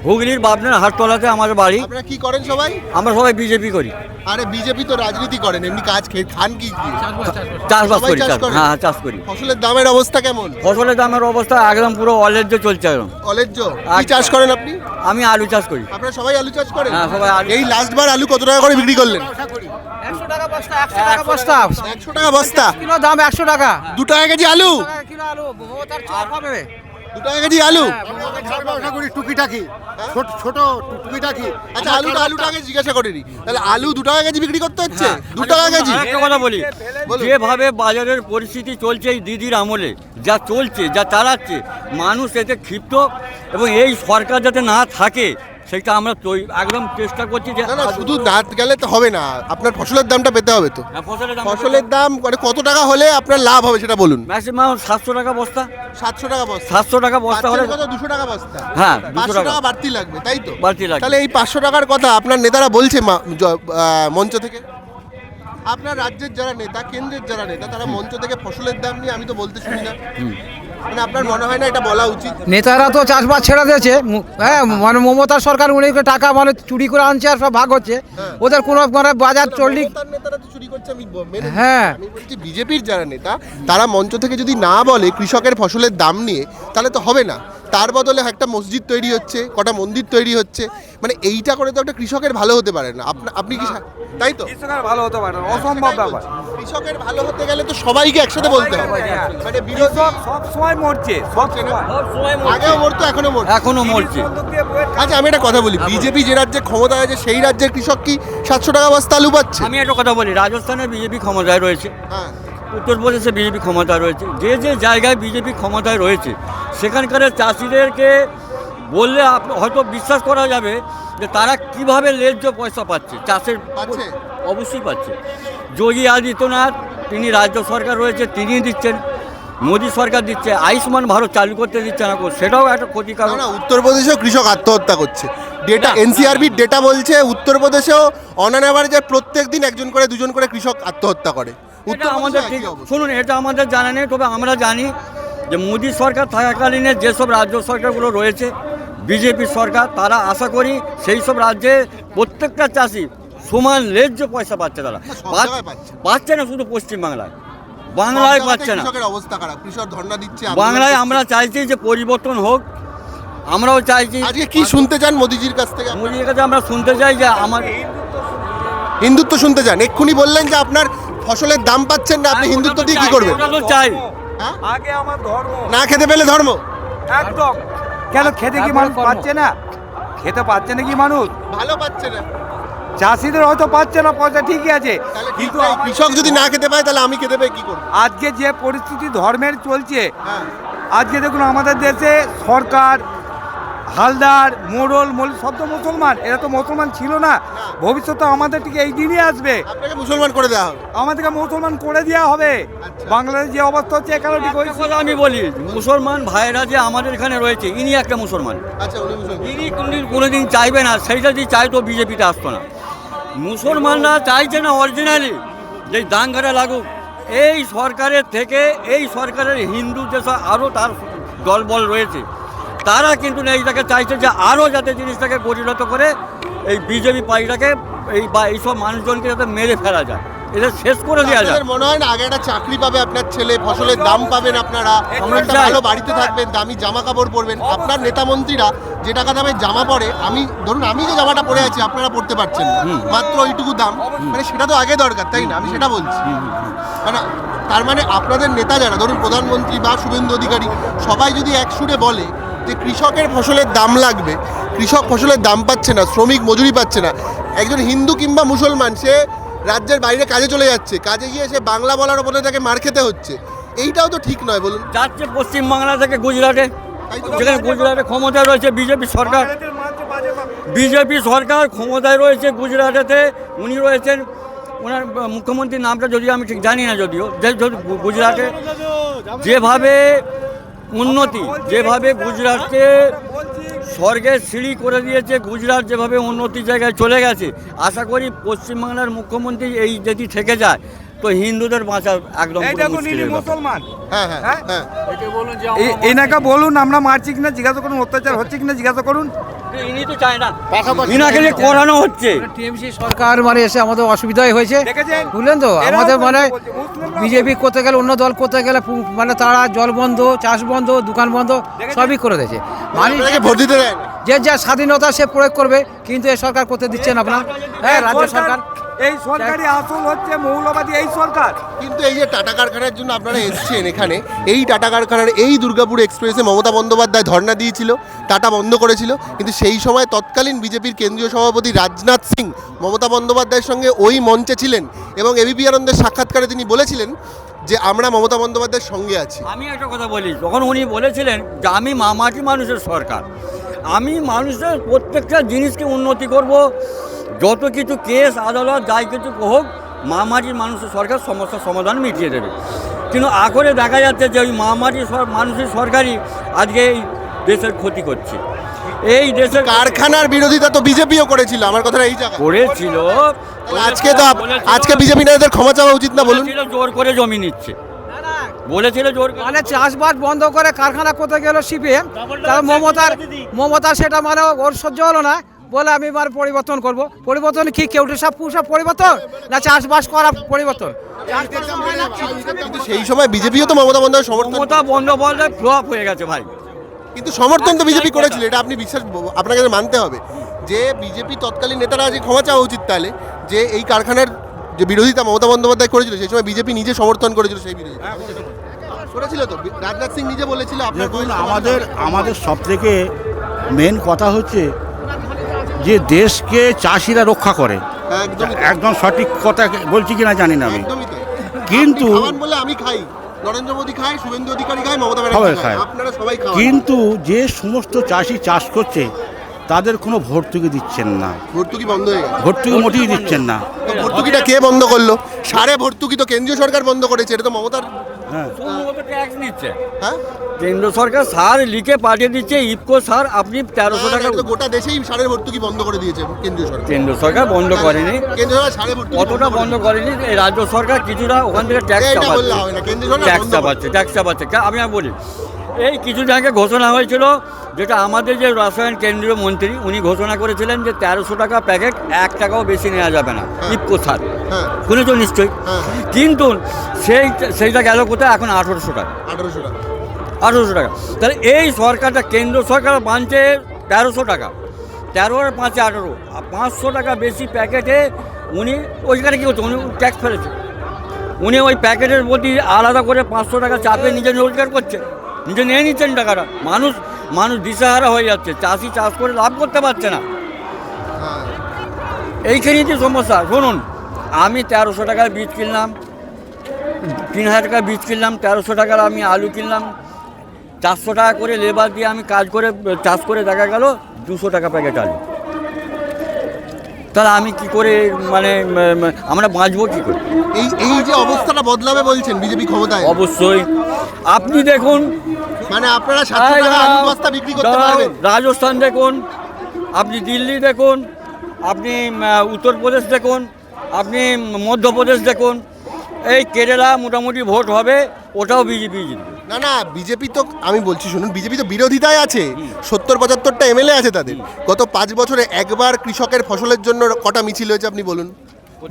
হুগলির বাবনার হাটতলাতে আমাদের বাড়ি। আপনারা কি করেন সবাই? আমরা সবাই বিজেপি করি। আরে বিজেপি তো রাজনীতি করেন, এমনি কাজ খান কি দিয়ে? চাষবাস সবাই করি। চাষ করেন? হ্যাঁ, চাষ করি। ফসলের দামের অবস্থা কেমন? ফসলের দামের অবস্থা একদম পুরো অলেজ্জ চলছে একদম। অলেজ্জ। কি চাষ করেন আপনি? আমি আলু চাষ করি। আপনারা সবাই আলু চাষ করেন? হ্যাঁ, সবাই আলু। এই লাস্ট বার আলু কত টাকা করে বিক্রি করলেন? 100 টাকা বস্তা, 100 টাকা বস্তা। 100 টাকা বস্তা। কিলো দাম 100 টাকা। 2 টাকা কেজি আলু। কিলো আলু, তার চপ হবে। 2 টাকা কেজি আলু। টুকিটাকি ছোট টুকিটাকি। আচ্ছা, আলুটা আগে জিজ্ঞাসা করিনি। তাহলে আলু 2 টাকা কেজি বিক্রি করতে হচ্ছে? 2 টাকা কেজি। একটা কথা বলি, যেভাবে বাজারের পরিস্থিতি চলছে এই দিদির আমলে, যা চলছে, যা চালাচ্ছে, মানুষ এতে ক্ষিপ্ত, এবং এই সরকার যাতে না থাকে সেটা আমরা একদম চেষ্টা করছি যে না, শুধু নাচ গেলে তো হবে না, আপনার ফসলের দামটা পেতে হবে তো। ফসলের দাম মানে কত টাকা হলে আপনার লাভ হবে সেটা বলুন। ম্যাক্সিমাম 700 টাকা বস্তা। 700 টাকা বস্তা। 700 টাকা বস্তা হলে কত? 200 টাকা বস্তা। হ্যাঁ, 200 500 টাকা বাড়তি লাগবে, তাই তো? বাড়তি লাগবে। তাহলে এই 500 টাকার কথা আপনার নেতারা বলছে মঞ্চ থেকে? আপনার রাজ্যের যারা নেতা, কেন্দ্রের যারা নেতা, তারা মঞ্চ থেকে ফসলের দাম নিয়ে আমি তো বলতে শুনি না। মানে আপনার মনে হয় না এটা বলা উচিত? নেতারা তো চাষবাস ছেড়ে দিয়েছে। হ্যাঁ, মানে মমতা সরকার উনি টাকা মানে চুরি করে আনছে আর সব ভাগ হচ্ছে। ওদের কোনো মানে বাজার চললি। তার নেতারা তো চুরি করছে, আমি মেনে নিই। হ্যাঁ। আমি বলছি বিজেপির যারা নেতা, তারা মঞ্চ থেকে যদি না বলে কৃষকের ফসলের দাম নিয়ে, তাহলে তো হবে না। তার বদলে একটা মসজিদ তৈরি হচ্ছে, কটা মন্দির তৈরি হচ্ছে, মানে এইটা করে তো একটা কৃষকের ভালো হতে পারে না। আপনি কি তাই তো? কৃষকের ভালো হতে পারে না, অসম্ভব ব্যাপার। কৃষকের ভালো হতে গেলে তো সবাইকে একসাথে বলতে হবে। মানে বিরোধী সব সময় মরছে, সব আগেও মরতো, এখনো মরছে। আচ্ছা, আমি একটা কথা বলি, বিজেপি যে রাজ্যে ক্ষমতায় আছে সেই রাজ্যের কৃষক কি 700 টাকা বস্তা আলু পাচ্ছে? আমি একটা কথা বলি, রাজস্থানে বিজেপি ক্ষমতায় রয়েছে, হ্যাঁ, উত্তরপ্রদেশে বিজেপি ক্ষমতায় রয়েছে, যে যে জায়গায় বিজেপি ক্ষমতায় রয়েছে সেখানকার চাষিদেরকে বললে হয়তো বিশ্বাস করা যাবে যে তারা কিভাবে ন্যায্য পয়সা পাচ্ছে চাষের। পাচ্ছে। অবশ্যই পাচ্ছে। যোগী আদিত্যনাথ, তিনি রাজ্য সরকার রয়েছে, তিনি দিচ্ছেন, মোদী সরকার দিচ্ছে, আয়ুষ্মান ভারত চালু করতে দিচ্ছে না, সেটাও একটা ক্ষতিকারক। না, উত্তরপ্রদেশেও কৃষক আত্মহত্যা করছে। ডেটা, এনসিআরবির ডেটা বলছে উত্তরপ্রদেশেও অন অ্যান অ্যাভারেজে প্রত্যেক দিন একজন করে দুজন করে কৃষক আত্মহত্যা করে। এটা আমাদের ঠিক শুনুন, এটা আমাদের জানা নেই, তবে আমরা জানি যে মোদী সরকার থাকাকালীনে যেসব রাজ্য সরকারগুলো রয়েছে বিজেপি সরকার, তারা আশা করি সেই সব রাজ্যে প্রত্যেকটা চাষি সমান ন্যায্য পয়সা পাচ্ছে। তারা পাচ্ছে না, শুধু পশ্চিমবাংলায়, বাংলায় পাচ্ছে না। অবস্থা খারাপ, কৃষক ধর্ণা দিচ্ছে বাংলায় আমরা চাইছি যে পরিবর্তন হোক, আমরাও চাইছি। আজকে কি শুনতে চান মোদিজির কাছ থেকে? মোদির কাছে আমরা শুনতে চাই যে আমার হিন্দুত্ব শুনতে চান। এক্ষুনি বললেন যে আপনার ফসলের দাম পাচ্ছেন না, আপনি হিন্দুত্ব দিয়ে কি করবেন? ওটা তো চাই। হ্যাঁ? আগে আমার ধর্ম না খেতে পেলে ধর্ম? একদম। কেন খেতে কি মানুষ পাচ্ছে না? খেতে পাচ্ছে না কি মানুষ? ভালো পাচ্ছে না। চাষিদের হয়তো পাচ্ছে না পয়সা, ঠিকই আছে, তাহলে কিন্তু কিন্তু কৃষক যদি না খেতে পায় তাহলে আমি খেতে পাই কি করব? আজকে যে পরিস্থিতি ধর্মের চলছে, হ্যাঁ, আজকে দেখুন আমাদের দেশে সরকার, হালদার, মোড়ল সব তো মুসলমান। এরা তো মুসলমান ছিল না। ভবিষ্যতে আমাদের ঠিক এই দিনই আসবে, আপনাকে মুসলমান করে দেওয়া হবে। আমাদেরকে মুসলমান করে দেওয়া হবে। বাংলাদেশ যে অবস্থা হচ্ছে এখানে ঠিক ওই কথা আমি বলি, মুসলমান ভাইরা যে আমাদের এখানে রয়েছে, ইনি একটা মুসলমান। আচ্ছা, উনি মুসলমান। ইনি কোনোদিন চাইবে না, সেইটা যদি চাইতো বিজেপিতে আসতো না। মুসলমানরা চাইছে না অরিজিনালি যে দাঙ্গাটা লাগুক এই সরকারের থেকে। এই সরকারের হিন্দু যেসব আরও তার দলবল রয়েছে, তারা কিন্তু এইটাকে চাইছে যে আরও যাতে জিনিসটাকে গরিলত করে এই বিজেপি পার্টিটাকে এইসব মানুষজনকে যাতে মেরে ফেলা যায়, এটা শেষ করে দেওয়া যায়। মনে হয় না আগে একটা চাকরি পাবে আপনার ছেলে, ফসলের দাম পাবেন আপনারা, একটা ভালো বাড়িতে থাকবেন, দামি জামা কাপড় পরবেন। আপনার নেতা মন্ত্রীরা যে টাকা দামের জামা পরে, ধরুন আমি যে জামাটা পরে আছি আপনারা পড়তে পারছেন না, মাত্র ওইটুকু দাম, মানে সেটা তো আগে দরকার, তাই না? আমি সেটা বলছি। মানে তার মানে আপনাদের নেতা যারা, ধরুন প্রধানমন্ত্রী বা শুভেন্দু অধিকারী, সবাই যদি এক সুরে বলে যে কৃষকের ফসলের দাম লাগবে, কৃষক ফসলের দাম পাচ্ছে না, শ্রমিক মজুরি পাচ্ছে না, একজন হিন্দু কিংবা মুসলমান সে রাজ্যের বাইরে কাজে চলে যাচ্ছে, কাজে গিয়ে সে বাংলা বলার বলে তাকে মার খেতে হচ্ছে, এইটাও তো ঠিক নয় বলুন। যাচ্ছে পশ্চিমবাংলা থেকে গুজরাটে, যেখানে গুজরাটে ক্ষমতায় রয়েছে বিজেপি সরকার। বিজেপি সরকার ক্ষমতায় রয়েছে গুজরাটেতে, উনি রয়েছেন, ওনার মুখ্যমন্ত্রীর নামটা যদিও আমি ঠিক জানি না, যদিও গুজরাটে যেভাবে উন্নতি, যেভাবে গুজরাটকে স্বর্গের সিঁড়ি করে দিয়েছে, গুজরাট যেভাবে উন্নতির জায়গায় চলে গেছে, আশা করি পশ্চিমবাংলার মুখ্যমন্ত্রী এই যদি থেকে যায় তো হিন্দুদের বাঁচা একদম এই পুরো দেখুন ইনি মুশকিলের ব্যাপার। মুসলমান। হ্যাঁ হ্যাঁ হ্যাঁ? হ্যাঁ এনাকে বলুন আমরা মারছি কিনা জিজ্ঞাসা করুন, অত্যাচার হচ্ছে কিনা জিজ্ঞাসা করুন। ইনি তো চায় না, পাশাপাশি ইনাকে নিয়ে করানো হচ্ছে। টিএমসি সরকার মানে এসে আমাদের অসুবিধাই হয়েছে, দেখেছেন? বুঝলেন তো। এরাও আমাদের বলছে, মানে বলছে, মুসলিমরাও বিজেপি করতে গেলে, অন্য দল করতে গেলে মানে তারা জল বন্ধ, চাষ বন্ধ, দোকান বন্ধ সবই করে দিয়েছে। মানে আপনাকে ভোট দিতে দেন? যে যা স্বাধীনতা সে প্রয়োগ করবে, কিন্তু এই সরকার করতে দিচ্ছেন আপনার। হ্যাঁ, রাজ্য সরকার এই সরকারি আসল হচ্ছে মৌলবাদী এই সরকার। কিন্তু এই যে টাটা কারখানার জন্য আপনারা এসেছেন এখানে, এই টাটা কারখানার এই দুর্গাপুর এক্সপ্রেসে মমতা বন্দ্যোপাধ্যায় ধর্ণা দিয়েছিল, টাটা বন্ধ করেছিল, কিন্তু সেই সময় তৎকালীন বিজেপির কেন্দ্রীয় সভাপতি রাজনাথ সিং মমতা বন্দ্যোপাধ্যায়ের সঙ্গে ওই মঞ্চে ছিলেন এবং এবিপি আনন্দের সাক্ষাৎকারে তিনি বলেছিলেন যে আমরা মমতা বন্দ্যোপাধ্যায়ের সঙ্গে আছি। আমি একটা কথা বলি, যখন উনি বলেছিলেন যে আমি মামাটি মানুষের সরকার, আমি মানুষের প্রত্যেকটা জিনিসকে উন্নতি করব, যত কিছু কেস আদালত যাই কিছু হোক, মামাটির মানুষের সরকার সমস্যার সমাধান মিটিয়ে দেবে। কিন্তু আখরে দেখা যাচ্ছে যে ওই মামাটির মানুষের সরকারই আজকে এই দেশের ক্ষতি করছে। এই দেশের কারখানার বিরোধিতা তো বিজেপিও করেছিল, আমার কথাটা এই জায়গায় করেছিল। আজকে তো আজকে বিজেপি নেতাদের ক্ষমা চাওয়া উচিত না বলুন? বলেছিল জোর করে জমি নিচ্ছে, বলেছিল জোর করে। মানে চাষবাস বন্ধ করে কারখানা করতে গেল সিপিএম, তার মমতার সেটা মানে ওর সহ্য হলো না, বলে আমি এবার পরিবর্তন করব। পরিবর্তন কি কেউটে সব পুষা পরিবর্তন, না চাষবাস করা পরিবর্তন? কিন্তু সেই সময় বিজেপিও তো মমতা বন্দ্যোপাধ্যায় সমর্থন, মমতা বন্দ্যোপাধ্যায় ফ্লপ হয়ে গেছে ভাই। কিন্তু সমর্থন তো বিজেপি করেছিল, এটা আপনি আপনাকে মানতে হবে যে বিজেপি তৎকালীন নেতারা আজকে ক্ষমা চাওয়া উচিত তাহলে, যে এই কারখানার যে বিরোধিতা মমতা বন্দ্যোপাধ্যায় করেছিল সেই সময় বিজেপি নিজে সমর্থন করেছিল সেই বিরোধিতা করেছিল তো রাজনাথ সিং নিজে বলেছিল। আপনার দেখুন, আমাদের সবথেকে মেন কথা হচ্ছে যে দেশকে চাষিরা রক্ষা করে। একদমই একদম সঠিক কথা বলছি কিনা জানি না আমি, একদমই তাই। কিন্তু আপনি খাওয়ান বলে আমি খাই, নরেন্দ্র মোদী খায়, শুভেন্দু অধিকারী খায়, মমতা সবাই ব্যানার্জি খায়, খায়। আপনারা সবাই খাওয়ান। কিন্তু যে সমস্ত চাষি চাষ করছে তাদের কোনো ভর্তুকি দিচ্ছেন না, ভর্তুকি বন্ধ হয়ে গেছে। ভর্তুকি মোটেই দিচ্ছেন না। তো ভর্তুকিটা কে বন্ধ করলো? সারে ভর্তুকি তো কেন্দ্রীয় সরকার বন্ধ করেছে, এটা তো মমতার। হ্যাঁ, ট্যাক্স নিচ্ছে হ্যাঁ, কেন্দ্র সরকার, সার লিখে পাঠিয়ে দিচ্ছে, ইফকো সার আপনি 1300 টাকা। এটা তো গোটা দেশেই সারের ভর্তুকি বন্ধ করে দিয়েছে কেন্দ্রীয় সরকার। কেন্দ্র সরকার বন্ধ করেনি, কেন্দ্র সরকার সারের ভর্তুকি কতটা বন্ধ করেনি, এই রাজ্য সরকার কিছুটা ওখান থেকে ট্যাক্স এটা বললে হবে না, কেন্দ্রীয় সরকার ট্যাক্স বন্ধ করে। চাপাচ্ছে। আমি আর বলি, এই কিছুদিন আগে ঘোষণা হয়েছিল, যেটা আমাদের যে রসায়ন কেন্দ্রীয় মন্ত্রী উনি ঘোষণা করেছিলেন যে 1300 টাকা প্যাকেট, 1 টাকাও বেশি নেওয়া যাবে না ইফকো সার, হ্যাঁ, শুনেছ নিশ্চয়ই। হ্যাঁ। কিন্তু সেইটা গেল কোথায়? এখন 1800 টাকা। 1800 টাকা। 1800 টাকা। তাহলে এই সরকারটা, কেন্দ্র সরকার বানছে 1300 টাকা, 13 আর 5 18, 500 টাকা বেশি প্যাকেটে উনি ওইখানে কী করছে? উনি ট্যাক্স ফেলেছে, উনি ওই প্যাকেটের প্রতি আলাদা করে 500 টাকা চাপে নিজে রোজগার করছে, নিজে নিয়ে নিচ্ছেন টাকাটা। মানুষ দিশাহারা হয়ে যাচ্ছে, চাষি চাষ করে লাভ করতে পারছে না। হ্যাঁ, এইখানেই যে সমস্যা। শুনুন, আমি 1300 টাকার বীজ কিনলাম, 3000 টাকার বীজ কিনলাম, 1300 টাকার আমি আলু কিনলাম, 400 টাকা করে লেবার দিয়ে আমি কাজ করে চাষ করে দেখা গেল 200 টাকা প্যাকেট আলু। তাহলে আমি কি করে মানে আমরা বাঁচবো কী করে? এই যে অবস্থাটা বদলাবে বলছেন বিজেপি ক্ষমতায়, অবশ্যই আপনি দেখুন, মানে আপনারা 700 টাকা আলু বস্তা বিক্রি করতে পারবেন? রাজস্থান দেখুন, আপনি দিল্লি দেখুন, আপনি উত্তরপ্রদেশ দেখুন, আপনি মধ্যপ্রদেশ দেখুন, এই কেরালা মোটামুটি ভোট হবে, ওটাও বিজেপি জিতবে। না বিজেপি তো, আমি বলছি শুনুন, বিজেপি তো বিরোধিতায় আছে, 70-75টা এমএলএ আছে তাদের। গত 5 বছরে একবার কৃষকের ফসলের জন্য কটা মিছিল হয়েছে আপনি বলুন?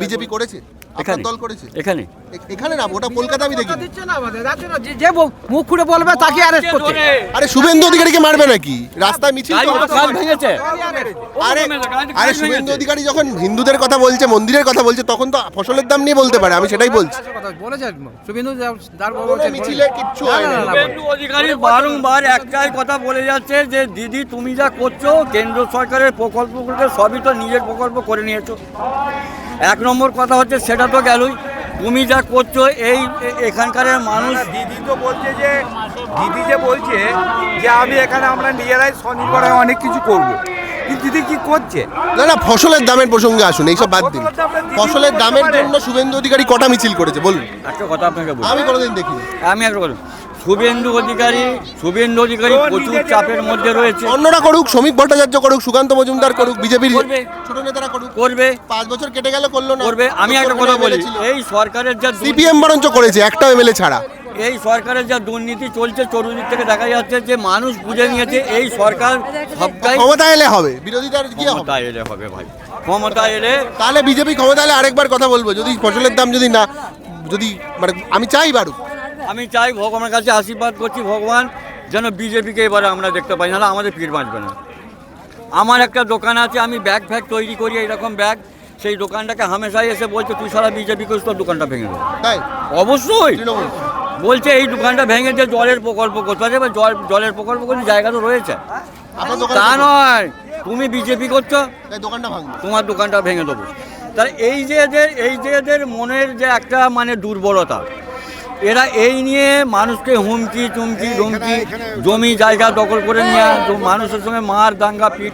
বিজেপি করেছে? আপনার এখানে দল করেছে? এখানে এখানে না, ওটা কলকাতা আমি দেখি। দিচ্ছে না আমাদের, যে মুখ খুলে বলবে তাকে অ্যারেস্ট করছে। আরে শুভেন্দু অধিকারীকে মারবে নাকি? রাস্তায় মিছিল তো গাড়ি হতো। কাজ ভেঙেছে। আরে শুভেন্দু অধিকারী যখন হিন্দুদের কথা বলছে, মন্দিরের কথা বলছে, তখন তো ফসলের দাম নিয়ে বলতে পারে, আমি সেটাই বলছি। বলেছে শুভেন্দু কোনো মিছিলে কিচ্ছু হয় না। শুভেন্দু অধিকারী বারংবার একটাই কথা বলে যাচ্ছে যে দিদি তুমি যা করছো, কেন্দ্র সরকারের প্রকল্পগুলোকে সবই তো নিজের প্রকল্প করে নিয়েছো। 1 নম্বর কথা হচ্ছে সেটা তো গেলই, তুমি যা করছো এই এখানকার মানুষ। দিদি তো বলছে যে, দিদি যে বলছে যে আমি এখানে আমরা নিজেরাই স্বনির্ভর হয়ে অনেক কিছু করব, কিন্তু দিদি কি করছে? না ফসলের দামের প্রসঙ্গে আসুন, এইসব বাদ দিন। ফসলের দামের জন্য শুভেন্দু অধিকারী কটা মিছিল করেছে বলুন? একটা কথা আপনাকে বলি, আমি কোনোদিন দেখিনি। আমি একটা কথা, শুভেন্দু অধিকারী প্রচুর চাপের মধ্যে রয়েছে। অন্যরা করুক, শ্রমিক ভট্টাচার্য করুক, সুকান্ত মজুমদার করুক, বিজেপির করবে। ছোট নেতারা করুক, করবে 5 বছর কেটে গেল, করলো না। করবে। আমি একটা কথা বলি, এই সরকারের যা সিপিএম বরঞ্চ করেছে, একটা এমএলএ ছাড়া। এই সরকারের যা দুর্নীতি চলছে চতুর্দিক থেকে দেখা যাচ্ছে যে মানুষ বুঝে নিয়েছে এই সরকার সবটাই ক্ষমতা এলে হবে, বিরোধীদের কি হবে? ক্ষমতা এলে হবে ভাই, ক্ষমতা এলে। তাহলে বিজেপি ক্ষমতা এলে আরেকবার কথা বলবো, যদি ফসলের দাম যদি মানে আমি চাই বাড়ুক। আমি চাই, ভগবানের কাছে আশীর্বাদ করছি, ভগবান যেন বিজেপিকে এবারে আমরা দেখতে পাই, নাহলে আমাদের ভিড় বাঁচবে না। আমার একটা দোকান আছে, আমি ব্যাগ ফ্যাগ তৈরি করি, এইরকম ব্যাগ, সেই দোকানটাকে হামেশাই এসে বলছে তুই সারা বিজেপি করিস, তোর দোকানটা ভেঙে দেবো। তাই অবশ্যই তৃণমূল বলছে এই দোকানটা ভেঙে দিয়ে জলের প্রকল্প করতে হবে, এবার জলের প্রকল্প করতে জায়গা তো রয়েছে, আপনার দোকান তা নয় তুমি বিজেপি করছো তাই দোকানটা ভাঙবে। তোমার দোকানটা ভেঙে দেবো। তাহলে এই যে এদের মনের যে একটা মানে দুর্বলতা, এরা এই নিয়ে মানুষকে হুমকি ধুমকি, জমি জায়গা দখল করে নেওয়া, মানুষের সঙ্গে মার দাঙ্গা পিট